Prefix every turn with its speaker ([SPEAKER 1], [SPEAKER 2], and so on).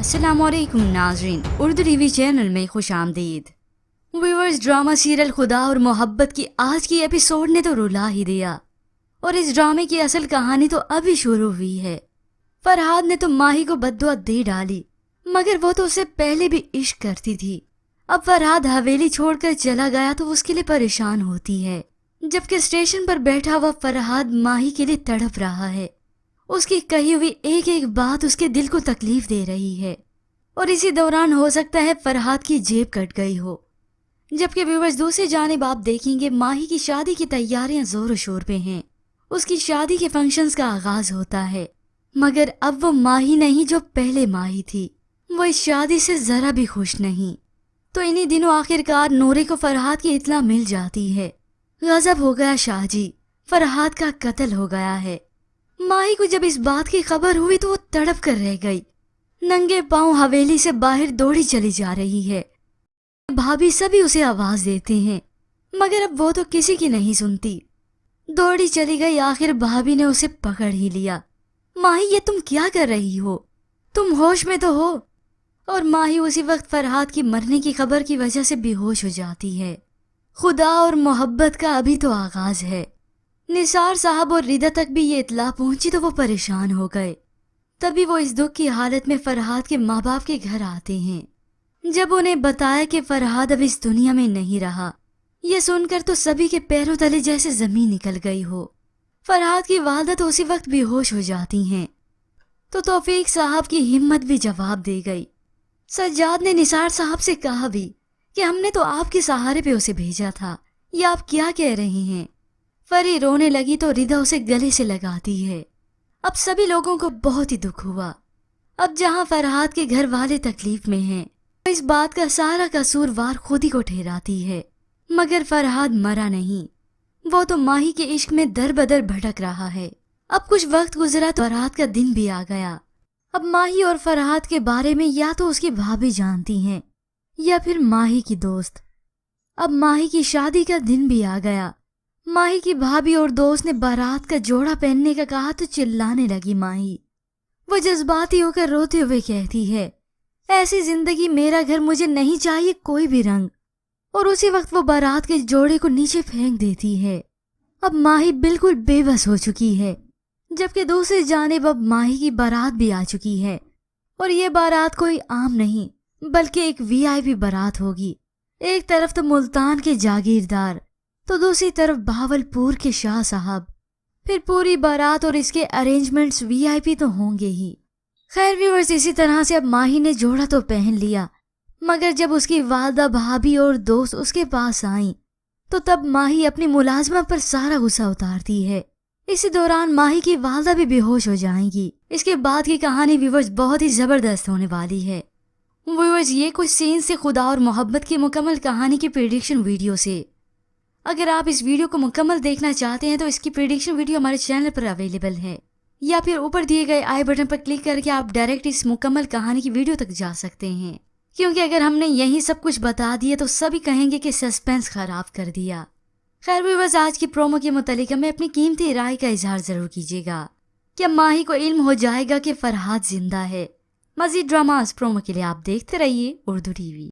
[SPEAKER 1] अस्सलाम वालेकुम नाज़रीन, उर्दू टीवी चैनल में खुश आमदीद। व्यूअर्स, ड्रामा सीरियल खुदा और मोहब्बत की आज की एपिसोड ने तो रुला ही दिया और इस ड्रामे की असल कहानी तो अभी शुरू हुई है। फरहाद ने तो माही को बद्दुआ दे डाली, मगर वो तो उससे पहले भी इश्क करती थी। अब फरहाद हवेली छोड़कर चला गया तो उसके लिए परेशान होती है, जबकि स्टेशन पर बैठा हुआ फरहाद माही के लिए तड़प रहा है। उसकी कही हुई एक एक बात उसके दिल को तकलीफ दे रही है और इसी दौरान हो सकता है फरहाद की जेब कट गई हो। जबकि व्यूअर्स, दूसरी जानिब आप देखेंगे माही की शादी की तैयारियां जोर शोर पे हैं। उसकी शादी के फंक्शंस का आगाज होता है, मगर अब वो माही नहीं जो पहले माही थी। वो इस शादी से जरा भी खुश नहीं। तो इन्हीं दिनों आखिरकार नूरे को फरहाद की इत्तला मिल जाती है। गजब हो गया शाहजी, फरहाद का कत्ल हो गया है। माही को जब इस बात की खबर हुई तो वो तड़प कर रह गई। नंगे पांव हवेली से बाहर दौड़ी चली जा रही है। भाभी सभी उसे आवाज देते हैं, मगर अब वो तो किसी की नहीं सुनती। दौड़ी चली गई, आखिर भाभी ने उसे पकड़ ही लिया। माही, ये तुम क्या कर रही हो? तुम होश में तो हो? और माही उसी वक्त फरहाद की मरने की खबर की वजह से बेहोश हो जाती है। खुदा और मोहब्बत का अभी तो आगाज है। निसार साहब और रिदा तक भी ये इत्तला पहुंची तो वो परेशान हो गए। तभी वो इस दुख की हालत में फरहाद के माँ बाप के घर आते हैं। जब उन्हें बताया कि फरहाद अब इस दुनिया में नहीं रहा, ये सुनकर तो सभी के पैरों तले जैसे जमीन निकल गई हो। फरहाद की वालदा तो उसी वक्त बेहोश हो जाती हैं। तो तौफीक साहब की हिम्मत भी जवाब दे गई। सज्जाद ने निसार साहब से कहा भी कि हमने तो आपके सहारे पे उसे भेजा था, ये आप क्या कह रहे हैं? फरी रोने लगी तो रिदा उसे गले से लगाती है। अब सभी लोगों को बहुत ही दुख हुआ। अब जहां फरहाद के घर वाले तकलीफ में हैं, तो इस बात का सारा कसूरवार खुद ही को ठहराती है। मगर फरहाद मरा नहीं, वो तो माही के इश्क में दर बदर भटक रहा है। अब कुछ वक्त गुजरा तो फरहाद का दिन भी आ गया। अब माही और फरहाद के बारे में या तो उसकी भाभी जानती हैं या फिर माही की दोस्त। अब माही की शादी का दिन भी आ गया। माही की भाभी और दोस्त ने बारात का जोड़ा पहनने का कहा तो चिल्लाने लगी माही। वो जज्बाती होकर रोते हुए कहती है, ऐसी जिंदगी मेरा घर, मुझे नहीं चाहिए कोई भी रंग। और उसी वक्त वो बारात के जोड़े को नीचे फेंक देती है। अब माही बिल्कुल बेबस हो चुकी है, जबकि दूसरी जानिब अब माही की बारात भी आ चुकी है। और ये बारात कोई आम नहीं बल्कि एक वीआईपी बारात होगी। एक तरफ तो मुल्तान के जागीरदार, तो दूसरी तरफ भावलपुर के शाह साहब। फिर पूरी बारात और इसके अरेंजमेंट्स वीआईपी तो होंगे ही। खैर व्यूअर्स, इसी तरह से अब माही ने जोड़ा तो पहन लिया, मगर जब उसकी वालदा, भाभी और दोस्त उसके पास आई तो तब माही अपनी मुलाजमा पर सारा गुस्सा उतारती है। इसी दौरान माही की वालदा भी बेहोश हो जाएंगी। इसके बाद की कहानी व्यूअर्स बहुत ही जबरदस्त होने वाली है। व्यूअर्स, ये कुछ सीन से खुदा और मोहब्बत की मुकम्मल कहानी की प्रेडिक्शन वीडियो से। अगर आप इस वीडियो को मुकम्मल देखना चाहते हैं तो इसकी प्रेडिक्शन वीडियो हमारे चैनल पर अवेलेबल है, या फिर ऊपर दिए गए आई बटन पर क्लिक करके आप डायरेक्ट इस मुकम्मल कहानी की वीडियो तक जा सकते हैं। क्योंकि अगर हमने यही सब कुछ बता दिया तो सभी कहेंगे कि सस्पेंस खराब कर दिया। खैर व्यूअर्स, आज की प्रोमो के मुतालिक में अपनी कीमती राय का इजहार जरूर कीजिएगा। क्या माही को इल्म हो जाएगा कि फरहाद जिंदा है? मजीद ड्रामास प्रोमो के लिए आप देखते रहिए उर्दू टीवी।